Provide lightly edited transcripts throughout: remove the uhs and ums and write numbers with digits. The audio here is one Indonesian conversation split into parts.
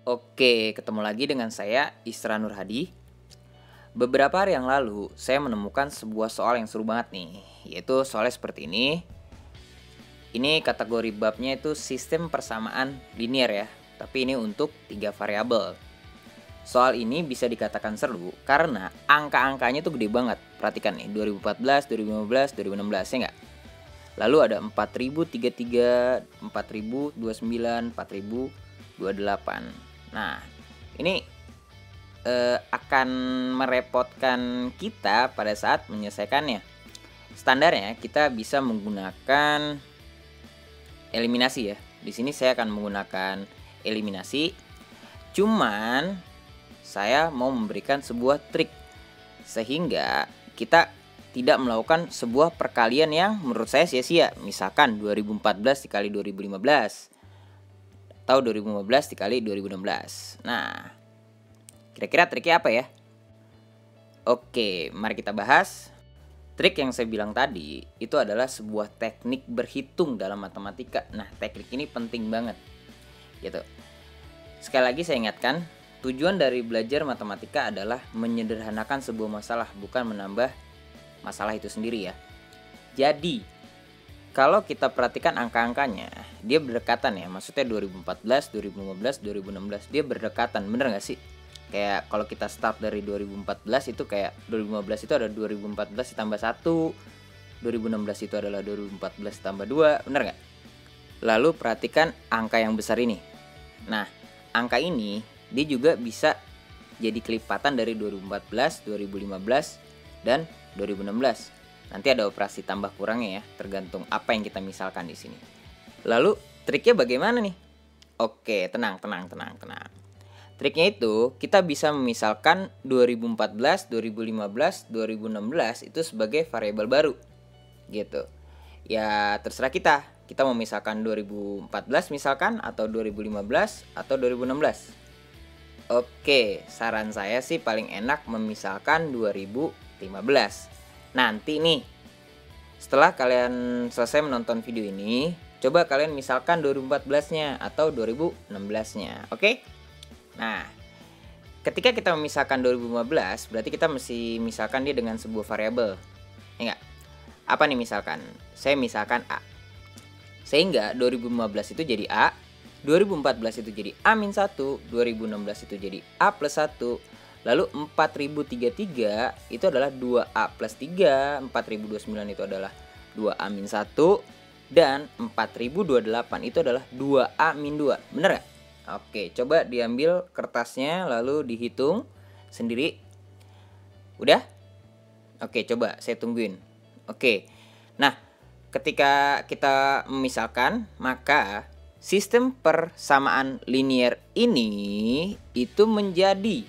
Oke, ketemu lagi dengan saya Isra Nur Hadi. Beberapa hari yang lalu, saya menemukan sebuah soal yang seru banget nih, yaitu soalnya seperti ini. Ini kategori babnya itu sistem persamaan linear ya, tapi ini untuk 3 variabel. Soal ini bisa dikatakan seru karena angka-angkanya tuh gede banget. Perhatikan nih, 2014, 2015, 2016 ya nggak? Lalu ada 4033, 4029, 4028. Nah, ini akan merepotkan kita pada saat menyelesaikannya. Standarnya kita bisa menggunakan eliminasi ya. Di sini saya akan menggunakan eliminasi. Cuman saya mau memberikan sebuah trik sehingga kita tidak melakukan sebuah perkalian yang menurut saya sia-sia. Misalkan 2014 dikali 2015 atau 2015 dikali 2016. Nah, kira-kira triknya apa ya? Oke, mari kita bahas. Trik yang saya bilang tadi itu adalah sebuah teknik berhitung dalam matematika. Nah, teknik ini penting banget. Gitu. Sekali lagi saya ingatkan, tujuan dari belajar matematika adalah menyederhanakan sebuah masalah, bukan menambah masalah itu sendiri ya. Jadi, kalau kita perhatikan angka-angkanya, dia berdekatan ya. Maksudnya 2014, 2015, 2016, dia berdekatan. Bener gak sih? Kayak kalau kita start dari 2014 itu kayak 2015 itu ada 2014 ditambah 1, 2016 itu adalah 2014 tambah 2, bener gak? Lalu perhatikan angka yang besar ini. Nah, angka ini dia juga bisa jadi kelipatan dari 2014, 2015, dan 2016. Nanti ada operasi tambah kurangnya ya, tergantung apa yang kita misalkan di sini. Lalu triknya bagaimana nih? Oke, tenang. Triknya itu kita bisa memisalkan 2014, 2015, 2016 itu sebagai variabel baru. Gitu. Ya terserah kita. Kita mau misalkan 2014 misalkan atau 2015 atau 2016. Oke, saran saya sih paling enak memisalkan 2015. Nanti nih, setelah kalian selesai menonton video ini, coba kalian misalkan 2014-nya atau 2016-nya, oke? Nah, ketika kita memisahkan 2015, berarti kita mesti misalkan dia dengan sebuah variabel. Ya enggak? Apa nih misalkan? Saya misalkan A. Sehingga 2015 itu jadi A, 2014 itu jadi A-1, 2016 itu jadi A+1, lalu 4033 itu adalah 2A plus 3, 4029 itu adalah 2A-1, dan 4028 itu adalah 2A-2. Bener gak? Oke, coba diambil kertasnya lalu dihitung sendiri. Udah? Oke, coba saya tungguin. Oke. Nah, ketika kita memisahkan, maka sistem persamaan linear ini itu menjadi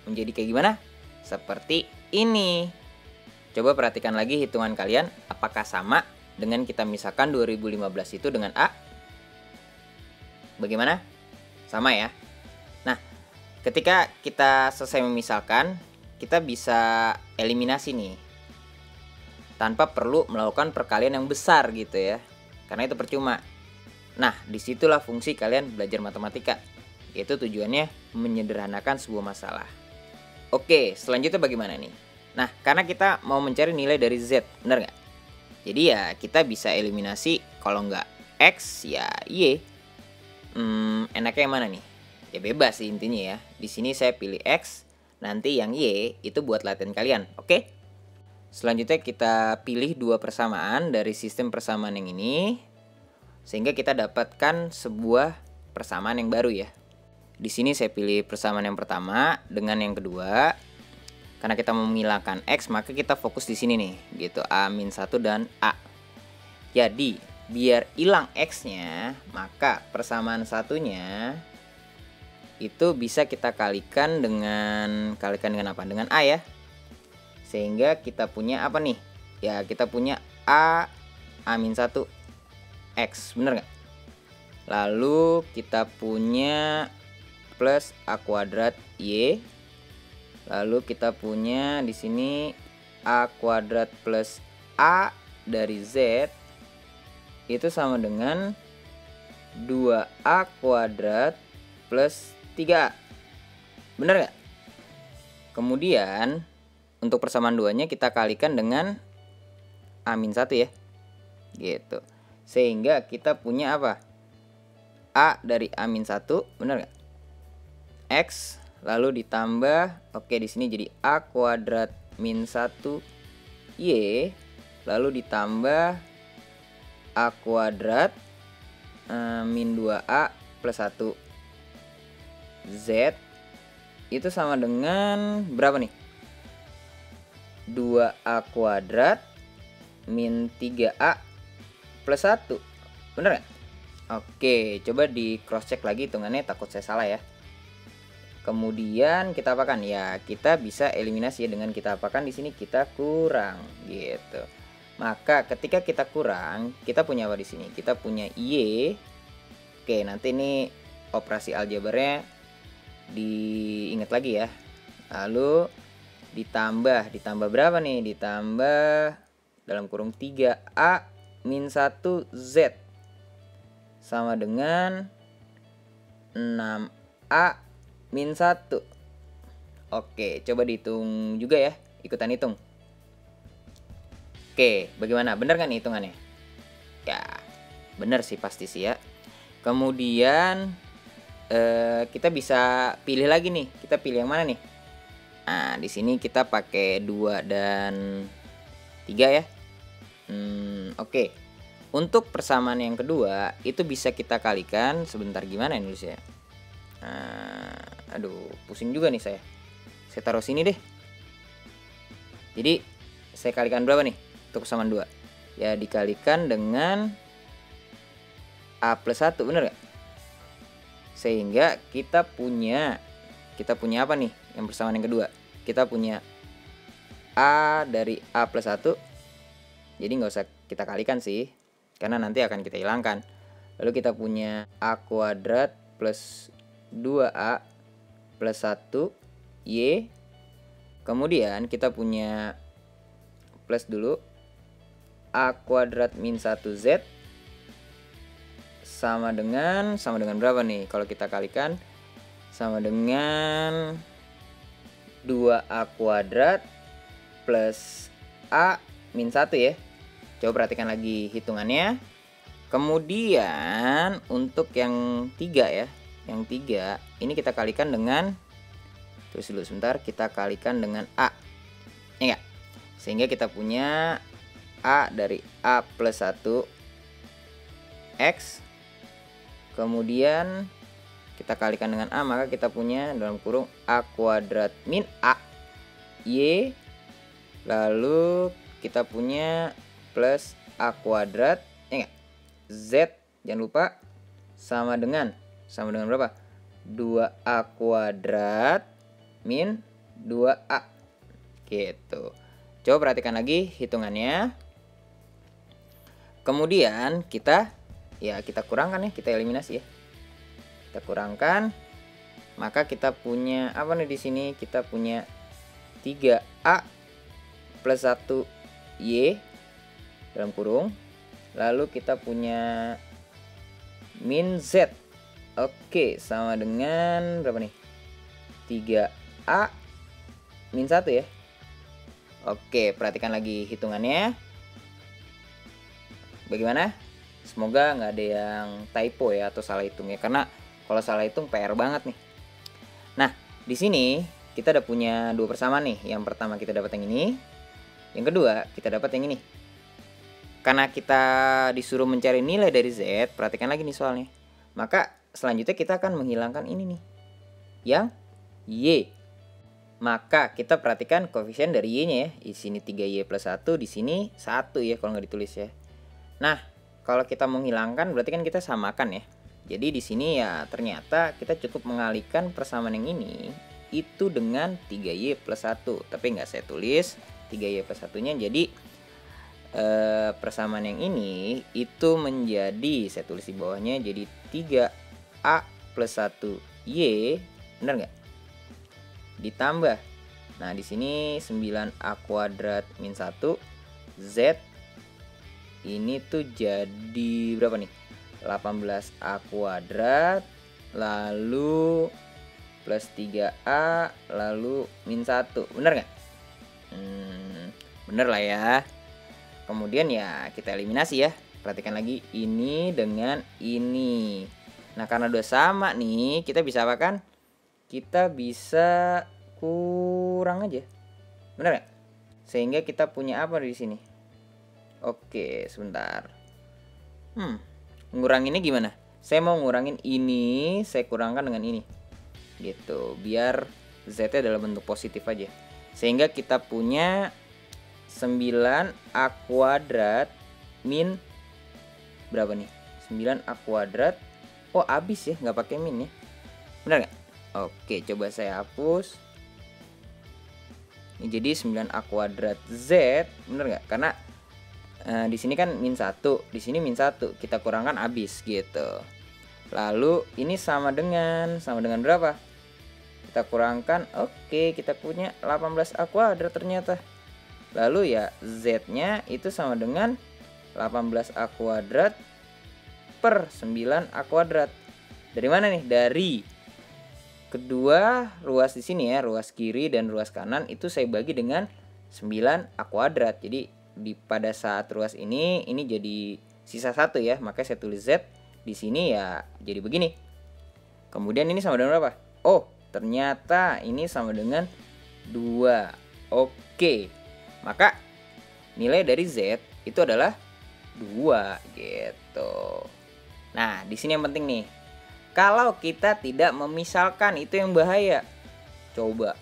kayak gimana? Seperti ini. Coba perhatikan lagi hitungan kalian, apakah sama dengan kita misalkan 2015 itu dengan A? Bagaimana? Sama ya. Nah, ketika kita selesai memisahkan, kita bisa eliminasi nih, tanpa perlu melakukan perkalian yang besar gitu ya, karena itu percuma. Nah, disitulah fungsi kalian belajar matematika, yaitu tujuannya menyederhanakan sebuah masalah. Oke, selanjutnya bagaimana nih? Nah, karena kita mau mencari nilai dari Z, benar nggak? Jadi ya kita bisa eliminasi, kalau nggak X ya Y. Enaknya yang mana nih? Ya bebas sih intinya ya. Di sini saya pilih X, nanti yang Y itu buat latihan kalian, oke? Selanjutnya kita pilih dua persamaan dari sistem persamaan yang ini, sehingga kita dapatkan sebuah persamaan yang baru ya. Di sini saya pilih persamaan yang pertama dengan yang kedua. Karena kita mau menghilangkan X, maka kita fokus di sini nih, gitu, A-1 dan A. Jadi biar hilang X-nya, maka persamaan satunya itu bisa kita kalikan dengan apa? Dengan A ya. Sehingga kita punya apa nih? Ya kita punya A-1 X, bener nggak? Lalu kita punya plus A kuadrat Y. Lalu kita punya di sini A kuadrat plus A dari Z itu sama dengan 2A kuadrat plus 3A. Bener nggak? Kemudian untuk persamaan 2-nya kita kalikan dengan A-1 ya. Gitu. Sehingga kita punya apa? A dari A-1, bener nggak? X lalu ditambah, oke di sini jadi A kuadrat min 1 Y lalu ditambah A kuadrat min 2A plus 1 Z itu sama dengan berapa nih? 2A kuadrat min 3A plus 1. Bener gak? Oke, coba di cross check lagi hitungannya, takut saya salah ya. Kemudian kita apakan? Ya, kita bisa eliminasi dengan kita apakan di sini, kita kurang gitu. Maka ketika kita kurang, kita punya apa di sini? Kita punya Y. Oke, nanti ini operasi aljabarnya diingat lagi ya. Lalu ditambah berapa nih? Ditambah dalam kurung 3A min 1 Z sama dengan 6A min 1. Oke, coba dihitung juga ya, ikutan hitung. Oke, bagaimana? Bener kan hitungannya? Ya, bener sih pasti sih ya. Kemudian kita bisa pilih lagi nih. Kita pilih yang mana nih? Nah, di sini kita pakai 2 dan 3 ya. Oke. Untuk persamaan yang kedua itu bisa kita kalikan. Sebentar, gimana ya nulisnya? Aduh, pusing juga nih saya. Saya taruh sini deh. Jadi saya kalikan berapa nih untuk persamaan 2? Ya dikalikan dengan A plus 1, bener gak? Sehingga kita punya apa nih yang persamaan yang kedua? Kita punya A dari A plus 1. Jadi nggak usah kita kalikan sih, karena nanti akan kita hilangkan. Lalu kita punya A kuadrat plus 2A plus 1 Y. Kemudian kita punya plus dulu A kuadrat min 1 Z sama dengan berapa nih? Kalau kita kalikan sama dengan 2A kuadrat plus A min 1 ya. Coba perhatikan lagi hitungannya. Kemudian untuk yang 3 ya. Yang 3 ini kita kalikan dengan, terus dulu sebentar, kita kalikan dengan A. Ya enggak? Sehingga kita punya A dari A plus 1 X. Kemudian kita kalikan dengan A, maka kita punya dalam kurung A kuadrat min A Y. Lalu kita punya plus A kuadrat, ya enggak? Z, jangan lupa, sama dengan berapa? 2A kuadrat min 2A. Gitu. Coba perhatikan lagi hitungannya. Kemudian kita kurangkan ya, kita eliminasi ya. Kita kurangkan, maka kita punya apa nih di sini? Kita punya 3A plus 1 Y dalam kurung. Lalu kita punya min Z. Oke, sama dengan berapa nih? 3A min 1 ya. Oke, perhatikan lagi hitungannya. Bagaimana? Semoga nggak ada yang typo ya atau salah hitung ya, karena kalau salah hitung PR banget nih. Nah, di sini kita udah punya dua persamaan nih. Yang pertama kita dapat yang ini. Yang kedua kita dapat yang ini. Karena kita disuruh mencari nilai dari Z, perhatikan lagi nih soalnya. Maka selanjutnya kita akan menghilangkan ini nih, yang Y. Maka kita perhatikan koefisien dari Y-nya ya. Di sini 3Y plus 1, di sini 1 ya kalau nggak ditulis ya. Nah, kalau kita menghilangkan berarti kan kita samakan ya. Jadi di sini ya ternyata kita cukup mengalihkan persamaan yang ini itu dengan 3Y plus 1. Tapi nggak saya tulis 3Y plus 1-nya, jadi persamaan yang ini itu menjadi, saya tulis di bawahnya, jadi 3A plus 1Y, benar nggak? Ditambah, nah di sini 9A kuadrat min 1 Z, ini tuh jadi berapa nih? 18A kuadrat, lalu plus 3A lalu min 1. Bener nggak? Bener lah ya. Kemudian ya kita eliminasi ya. Perhatikan lagi ini dengan ini. Nah karena udah sama nih, kita bisa apa kan? Kita bisa kurang aja. Bener nggak? Sehingga kita punya apa di sini? Oke, sebentar. Nguranginnya gimana? Saya mau ngurangin ini, saya kurangkan dengan ini. Gitu, biar Z-nya dalam bentuk positif aja. Sehingga kita punya 9A kuadrat min berapa nih? 9A kuadrat. Oh, habis ya, nggak pakai min ya. Benar nggak? Oke, coba saya hapus. Ini jadi 9A kuadrat Z, bener nggak? Karena di sini kan min 1, di sini min 1, kita kurangkan habis gitu. Lalu ini sama dengan berapa? Kita kurangkan, oke, kita punya 18A kuadrat ternyata. Lalu ya Z-nya itu sama dengan 18A kuadrat per 9A kuadrat. Dari mana nih? Dari kedua ruas di sini ya, ruas kiri dan ruas kanan itu saya bagi dengan 9A kuadrat. Jadi pada saat ruas ini jadi sisa 1 ya, makanya saya tulis Z di sini ya jadi begini. Kemudian ini sama dengan berapa? Oh, ternyata ini sama dengan 2. Oke. Maka nilai dari Z itu adalah 2 gitu. Nah, di sini yang penting nih. Kalau kita tidak memisalkan, itu yang bahaya. Coba.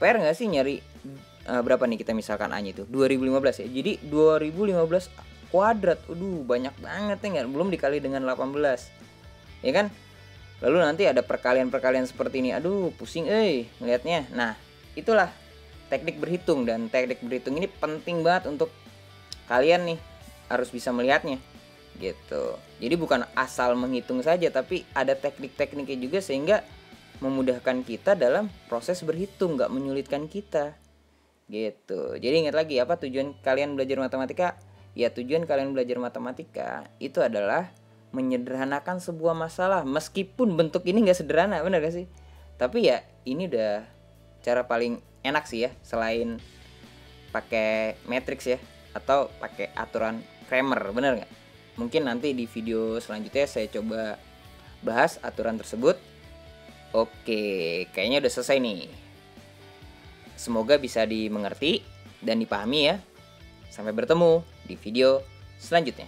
PR nggak sih nyari berapa nih kita misalkan A-nya itu? 2015 ya. Jadi 2015 kuadrat. Banyak banget ya nggak? Belum dikali dengan 18. Ya kan? Lalu nanti ada perkalian-perkalian seperti ini. Pusing ngelihatnya. Nah, itulah teknik berhitung, dan teknik berhitung ini penting banget untuk kalian nih, harus bisa melihatnya gitu. Jadi bukan asal menghitung saja, tapi ada teknik-tekniknya juga sehingga memudahkan kita dalam proses berhitung, nggak menyulitkan kita gitu. Jadi ingat lagi, apa tujuan kalian belajar matematika? Ya tujuan kalian belajar matematika itu adalah menyederhanakan sebuah masalah, meskipun bentuk ini nggak sederhana, benar gak sih? Tapi ya ini udah cara paling enak sih ya, selain pakai matriks ya, atau pakai aturan Cramer, bener nggak? Mungkin nanti di video selanjutnya saya coba bahas aturan tersebut. Oke, kayaknya udah selesai nih. Semoga bisa dimengerti dan dipahami ya. Sampai bertemu di video selanjutnya.